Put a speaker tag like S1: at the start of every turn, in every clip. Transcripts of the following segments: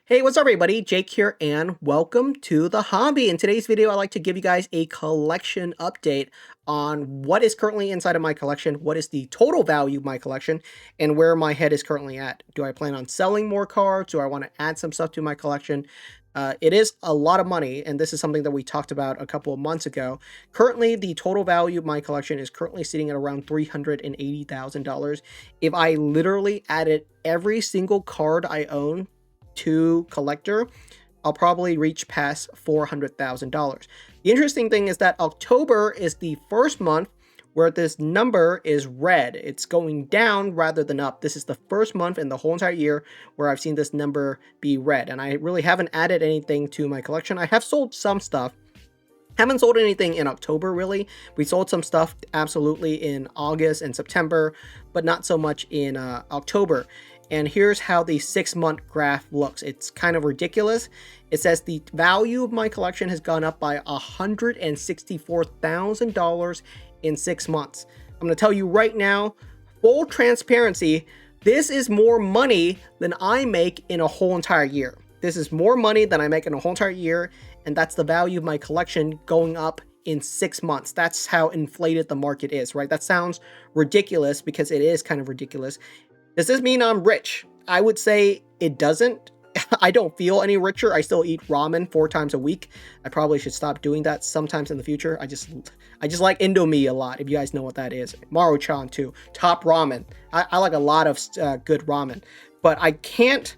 S1: Hey, what's up everybody? Jake here and welcome to the hobby. In today's video, I'd like to give you guys a collection update on what is currently inside of my collection, what is the total value of my collection, and where my head is currently at. Do I plan on selling more cards? Do I want to add some stuff to my collection? It is a lot of money, and this is something that we talked about a couple of months ago. Currently, the total value of my collection is currently sitting at around $380,000. If I literally added every single card I own to collector, I'll probably reach past $400,000. The interesting thing is that October is the first month where this number is red. It's going down rather than up. This is the first month in the whole entire year where I've seen this number be red, and I really haven't added anything to my collection. I have sold some stuff. Haven't sold anything in October, really. We sold some stuff absolutely in August and September, but not so much in October. And here's how the 6-month graph looks. It's kind of ridiculous. It says the value of my collection has gone up by $164,000 in 6 months. I'm going to tell you right now, full transparency, this is more money than I make in a whole entire year. This is more money than I make in a whole entire year, and that's the value of my collection going up in 6 months. That's how inflated the market is, right? That sounds ridiculous because it is kind of ridiculous. Does this mean I'm rich? I would say it doesn't. I don't feel any richer. I still eat ramen 4 times a week. I probably should stop doing that sometimes in the future. I just like Indomie a lot, if you guys know what that is. Maruchan too. Top ramen. I like a lot of good ramen. But I can't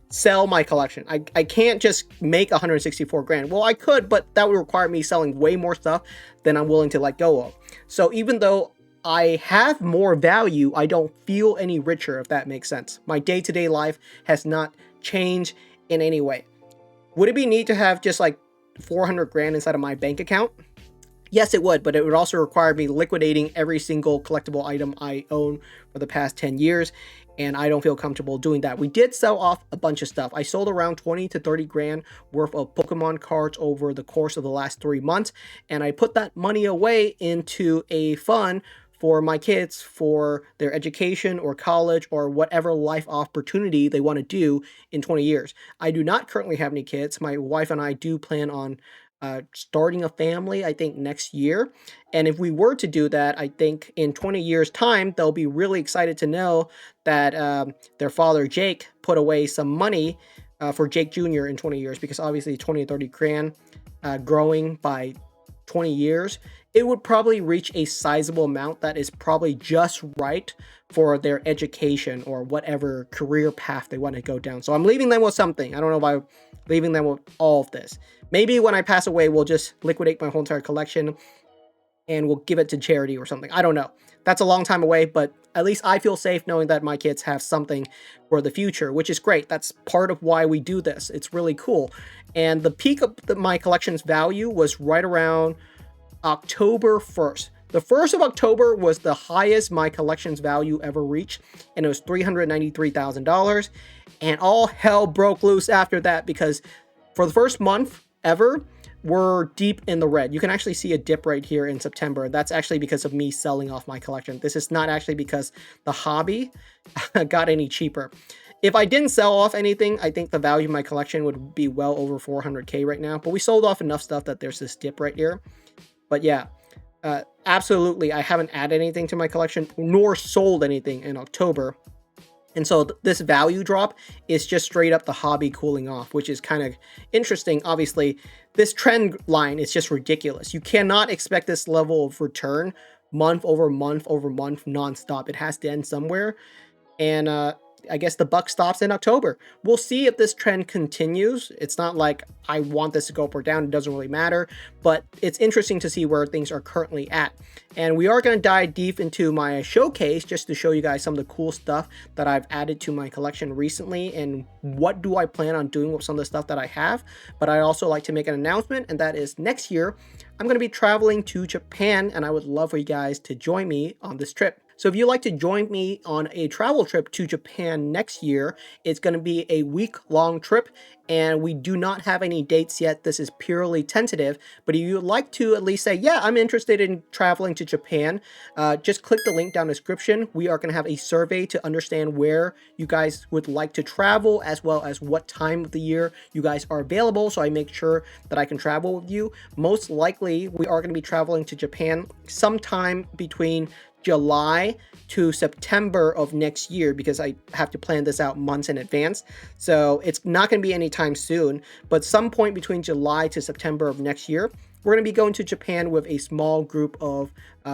S1: sell my collection. I can't just make 164 grand. Well, I could, but that would require me selling way more stuff than I'm willing to let go of. So even though I have more value, I don't feel any richer, if that makes sense. My day-to-day life has not changed in any way. Would it be neat to have just like 400 grand inside of my bank account? Yes, it would, but it would also require me liquidating every single collectible item I own for the past 10 years, and I don't feel comfortable doing that. We did sell off a bunch of stuff. I sold around 20 to 30 grand worth of Pokemon cards over the course of the last 3 months, and I put that money away into a fund for my kids, for their education or college or whatever life opportunity they want to do in 20 years. I do not currently have any kids. My wife and I do plan on starting a family, I think, next year. And if we were to do that, I think in 20 years' time, they'll be really excited to know that their father, Jake, put away some money for Jake Jr. in 20 years, because obviously 20 or 30 grand growing by 20 years, it would probably reach a sizable amount that is probably just right for their education or whatever career path they want to go down. So I'm leaving them with something. I don't know if I'm leaving them with all of this. Maybe when I pass away, we'll just liquidate my whole entire collection and we'll give it to charity or something. I don't know. That's a long time away, but at least I feel safe knowing that my kids have something for the future, which is great. That's part of why we do this. It's really cool. And the peak of my collection's value was right around October 1st. The 1st of October was the highest my collection's value ever reached, and it was $393,000. And all hell broke loose after that, because for the first month ever, we're deep in the red. You can actually see a dip right here in September. That's actually because of me selling off my collection. This is not actually because the hobby got any cheaper. If I didn't sell off anything, I think the value of my collection would be well over 400K right now. But we sold off enough stuff that there's this dip right here. But yeah, absolutely, I haven't added anything to my collection nor sold anything in October. And so this value drop is just straight up the hobby cooling off, which is kind of interesting. Obviously, this trend line is just ridiculous. You cannot expect this level of return month over month over month nonstop. It has to end somewhere. And I guess the buck stops in October. We'll see if this trend continues. It's not like I want this to go up or down. It doesn't really matter. But it's interesting to see where things are currently at. And we are going to dive deep into my showcase just to show you guys some of the cool stuff that I've added to my collection recently and what do I plan on doing with some of the stuff that I have. But I also like to make an announcement, and that is next year I'm going to be traveling to Japan, and I would love for you guys to join me on this trip. So if you'd like to join me on a travel trip to Japan next year, it's going to be a week-long trip, and we do not have any dates yet. This is purely tentative, but if you'd like to at least say, yeah, I'm interested in traveling to Japan, just click the link down in the description. We are going to have a survey to understand where you guys would like to travel, as well as what time of the year you guys are available, so I make sure that I can travel with you. Most likely, we are going to be traveling to Japan sometime between July to September of next year, because I have to plan this out months in advance. So it's not going to be anytime soon, but some point between July to September of next year, we're going to be going to Japan with a small group of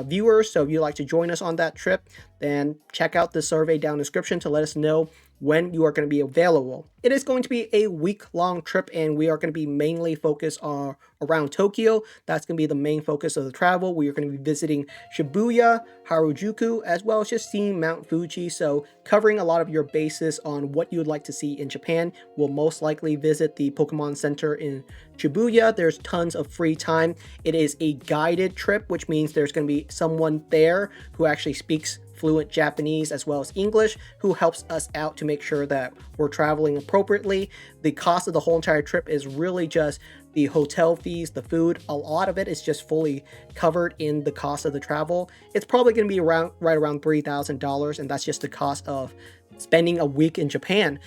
S1: viewers. So if you'd like to join us on that trip, then check out the survey down in the description to let us know when you are going to be available. It is going to be a week-long trip, and we are going to be mainly focused on around Tokyo. That's going to be the main focus of the travel. We are going to be visiting Shibuya, Harajuku, as well as just seeing Mount Fuji. So covering a lot of your bases on what you would like to see in Japan. We'll most likely visit the Pokemon Center in Shibuya. There's tons of free time. It is a guided trip, which means there's going to be someone there who actually speaks fluent Japanese as well as English, who helps us out to make sure that we're traveling appropriately. The cost of the whole entire trip is really just the hotel fees, the food. A lot of it is just fully covered in the cost of the travel. It's probably going to be right around $3,000, and that's just the cost of spending a week in Japan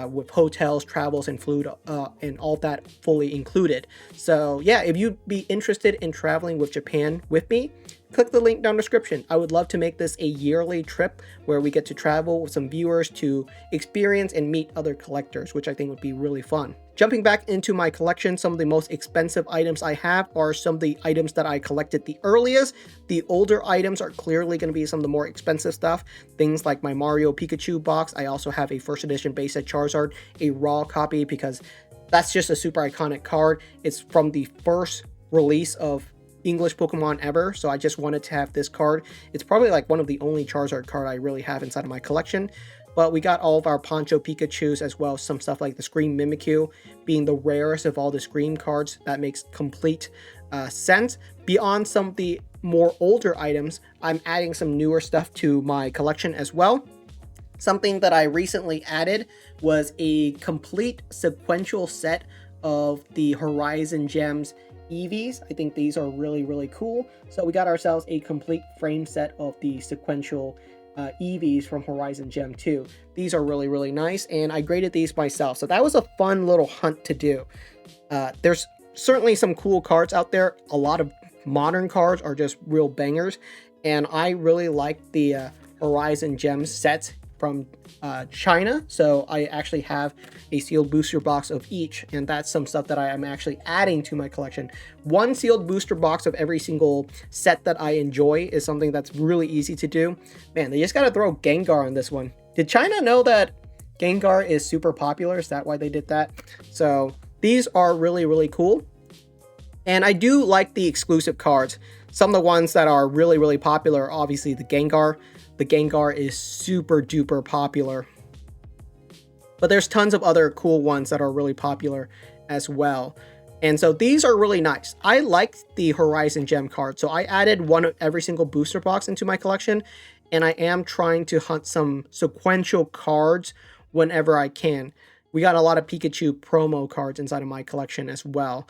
S1: with hotels, travels, and food, and all that fully included. So yeah, if you'd be interested in traveling with Japan with me, click the link down in the description. I would love to make this a yearly trip where we get to travel with some viewers to experience and meet other collectors, which I think would be really fun. Jumping back into my collection, some of the most expensive items I have are some of the items that I collected the earliest. The older items are clearly going to be some of the more expensive stuff. Things like my Mario Pikachu box. I also have a first edition base set Charizard, a raw copy, because that's just a super iconic card. It's from the first release of English Pokemon ever, so I just wanted to have this card. It's probably like one of the only Charizard card I really have inside of my collection. But we got all of our Poncho Pikachus, as well as some stuff like the Scream Mimikyu, being the rarest of all the Scream cards. That makes complete sense. Beyond some of the more older items, I'm adding some newer stuff to my collection as well. Something that I recently added was a complete sequential set of the Horizon Gems Eevees. I think these are really, really cool. So we got ourselves a complete frame set of the sequential Eevees from Horizon Gem 2. These are really, really nice, and I graded these myself. So that was a fun little hunt to do. There's certainly some cool cards out there. A lot of modern cards are just real bangers, and I really like the Horizon Gem sets from China, so I actually have a sealed booster box of each, and that's some stuff that I am actually adding to my collection. One sealed booster box of every single set that I enjoy is something that's really easy to do. Man, they just gotta throw Gengar on this one. Did China know that Gengar is super popular? Is that why they did that? So these are really, really cool. And I do like the exclusive cards. Some of the ones that are really, really popular, obviously the Gengar. The Gengar is super duper popular. But there's tons of other cool ones that are really popular as well. And so these are really nice. I like the Horizon Gem card. So I added one of every single booster box into my collection. And I am trying to hunt some sequential cards whenever I can. We got a lot of Pikachu promo cards inside of my collection as well.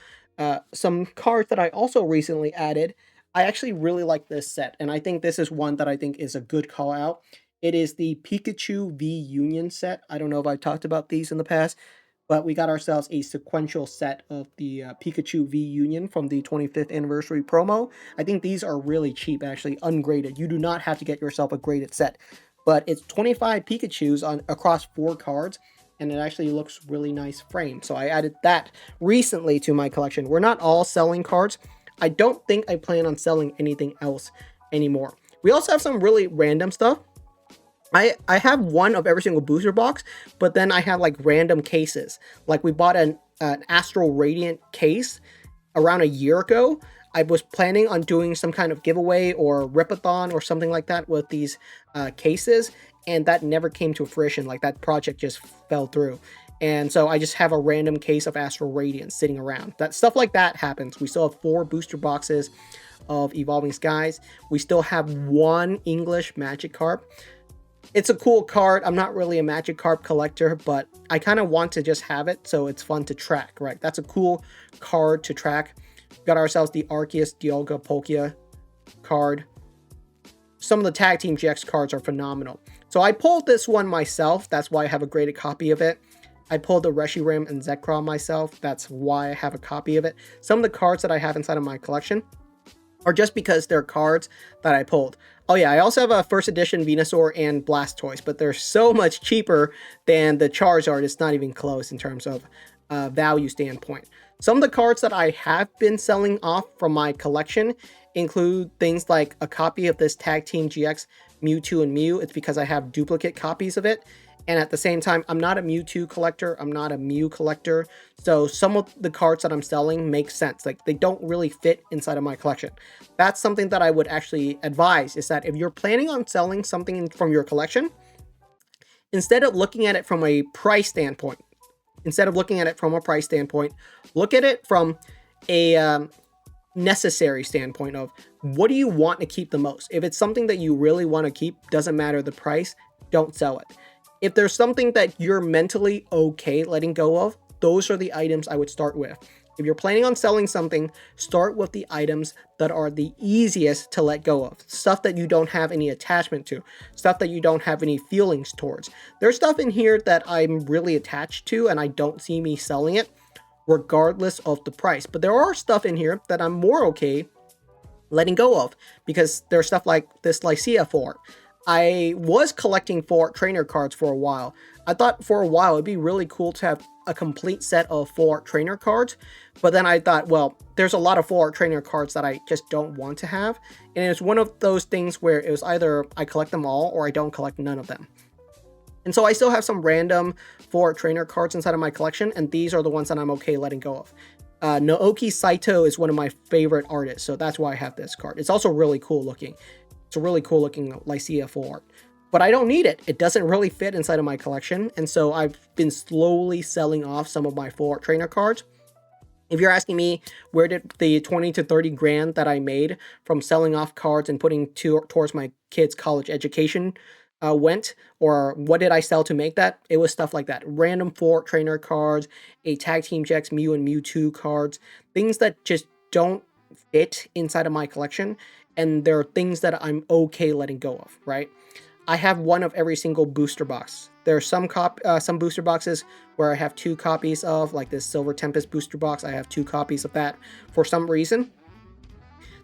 S1: Some cards that I also recently added. I actually really like this set, and I think this is one that I think is a good call out. It is the Pikachu V Union set. I don't know if I've talked about these in the past, but we got ourselves a sequential set of the Pikachu V Union from the 25th anniversary promo. I think these are really cheap, actually, ungraded. You do not have to get yourself a graded set, but it's 25 Pikachus across 4 cards, and it actually looks really nice framed. So I added that recently to my collection. We're not all selling cards. I don't think I plan on selling anything else anymore. We also have some really random stuff. I have one of every single booster box, but then I have like random cases. Like we bought an Astral Radiant case around a year ago. I was planning on doing some kind of giveaway or ripathon or something like that with these cases, and that never came to fruition. Like that project just fell through. And so I just have a random case of Astral Radiance sitting around. That stuff like that happens. We still have 4 booster boxes of Evolving Skies. We still have one English Magikarp. It's a cool card. I'm not really a Magikarp collector, but I kind of want to just have it so it's fun to track, right? That's a cool card to track. Got ourselves the Arceus Dialga Palkia card. Some of the Tag Team GX cards are phenomenal. So I pulled this one myself. That's why I have a graded copy of it. I pulled the Reshiram and Zekrom myself. That's why I have a copy of it. Some of the cards that I have inside of my collection are just because they're cards that I pulled. Oh yeah, I also have a first edition Venusaur and Blastoise, but they're so much cheaper than the Charizard. It's not even close in terms of value standpoint. Some of the cards that I have been selling off from my collection include things like a copy of this Tag Team GX Mewtwo and Mew. It's because I have duplicate copies of it. And at the same time, I'm not a Mewtwo collector. I'm not a Mew collector. So some of the cards that I'm selling make sense. Like, they don't really fit inside of my collection. That's something that I would actually advise, is that if you're planning on selling something from your collection, instead of looking at it from a price standpoint, look at it from a necessary standpoint of what do you want to keep the most. If it's something that you really want to keep, doesn't matter the price, don't sell it. If there's something that you're mentally okay letting go of, those are the items I would start with. If you're planning on selling something, start with the items that are the easiest to let go of. Stuff that you don't have any attachment to. Stuff that you don't have any feelings towards. There's stuff in here that I'm really attached to and I don't see me selling it regardless of the price. But there are stuff in here that I'm more okay letting go of, because there's stuff like this Lycia Fort. I was collecting full art trainer cards for a while. I thought for a while it'd be really cool to have a complete set of full art trainer cards, but then I thought, well, there's a lot of full art trainer cards that I just don't want to have, and it's one of those things where it was either I collect them all or I don't collect none of them. And so I still have some random full art trainer cards inside of my collection, and these are the ones that I'm okay letting go of. Naoki Saito is one of my favorite artists, so that's why I have this card. It's also really cool looking. It's a really cool looking Lycia full art. But I don't need it. It doesn't really fit inside of my collection. And so I've been slowly selling off some of my full art trainer cards. If you're asking me, where did the 20 to 30 grand that I made from selling off cards and putting towards my kids' college education went, or what did I sell to make that? It was stuff like that. Random full art trainer cards, a Tag Team GX Mew and Mewtwo cards, things that just don't fit inside of my collection. And there are things that I'm okay letting go of, right? I have one of every single booster box. There are some booster boxes where I have 2 copies of, like this Silver Tempest booster box. I have 2 copies of that for some reason.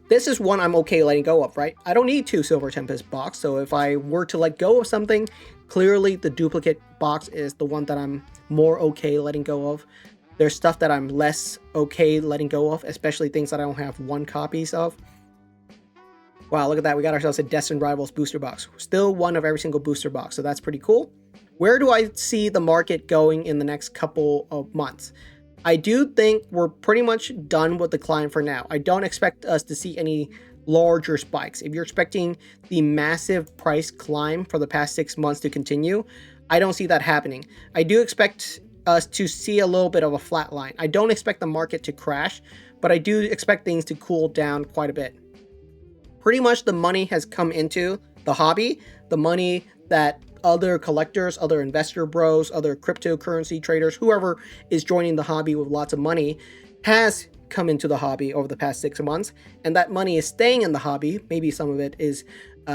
S1: This is one I'm okay letting go of, right? I don't need 2 Silver Tempest box, so if I were to let go of something, clearly the duplicate box is the one that I'm more okay letting go of. There's stuff that I'm less okay letting go of, especially things that I don't have 1 copies of. Wow, look at that. We got ourselves a Destined Rivals booster box. Still one of every single booster box, so that's pretty cool. Where do I see the market going in the next couple of months? I do think we're pretty much done with the climb for now. I don't expect us to see any larger spikes. If you're expecting the massive price climb for the past 6 months to continue, I don't see that happening. I do expect us to see a little bit of a flat line. I don't expect the market to crash, but I do expect things to cool down quite a bit. Pretty much the money has come into the hobby. The money that other collectors, other investor bros, other cryptocurrency traders, whoever is joining the hobby with lots of money, has come into the hobby over the past 6 months. And that money is staying in the hobby. Maybe some of it is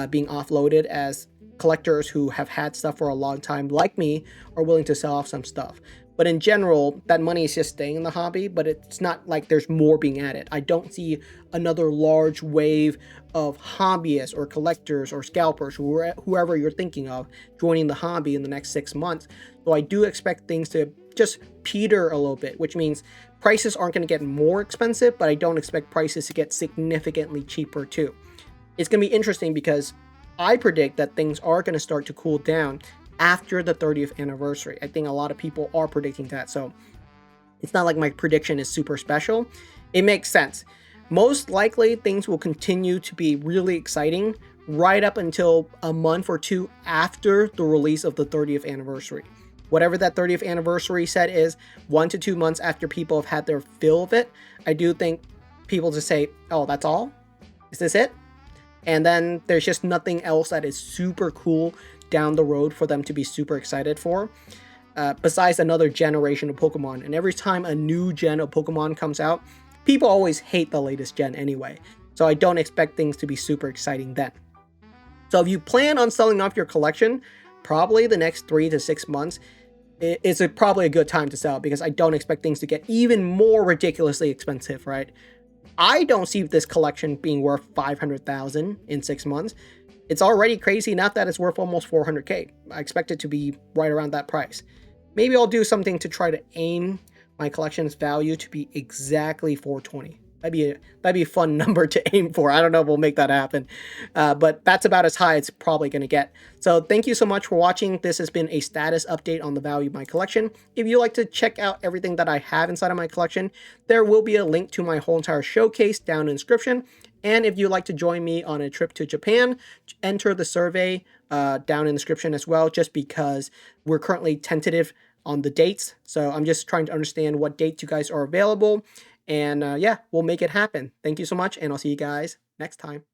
S1: being offloaded as collectors who have had stuff for a long time, like me, are willing to sell off some stuff. But in general, that money is just staying in the hobby, but it's not like there's more being added. I don't see another large wave of hobbyists or collectors or scalpers, whoever you're thinking of, joining the hobby in the next 6 months. So I do expect things to just peter a little bit, which means prices aren't going to get more expensive, but I don't expect prices to get significantly cheaper too. It's going to be interesting because I predict that things are going to start to cool down after the 30th anniversary. I think a lot of people are predicting that, so it's not like my prediction is super special. It makes sense. Most likely things will continue to be really exciting right up until a month or 2 after the release of the 30th anniversary. Whatever that 30th anniversary set is, 1 to 2 months after people have had their fill of it, I do think people just say, oh, that's all? Is this it? And then there's just nothing else that is super cool down the road for them to be super excited for, besides another generation of Pokemon. And every time a new gen of Pokemon comes out, people always hate the latest gen anyway. So I don't expect things to be super exciting then. So if you plan on selling off your collection, probably the next 3 to 6 months is probably a good time to sell, because I don't expect things to get even more ridiculously expensive, right? I don't see this collection being worth 500,000 in 6 months. It's already crazy enough that it's worth almost 400k. I expect it to be right around that price. Maybe I'll do something to try to aim my collection's value to be exactly 420. That'd be a fun number to aim for. I don't know if we'll make that happen, but that's about as high it's probably going to get. So thank you so much for watching. This has been a status update on the value of my collection. If you'd like to check out everything that I have inside of my collection, there will be a link to my whole entire showcase down in the description. And if you'd like to join me on a trip to Japan, enter the survey down in the description as well, just because we're currently tentative on the dates. So I'm just trying to understand what dates you guys are available. And yeah, we'll make it happen. Thank you so much, and I'll see you guys next time.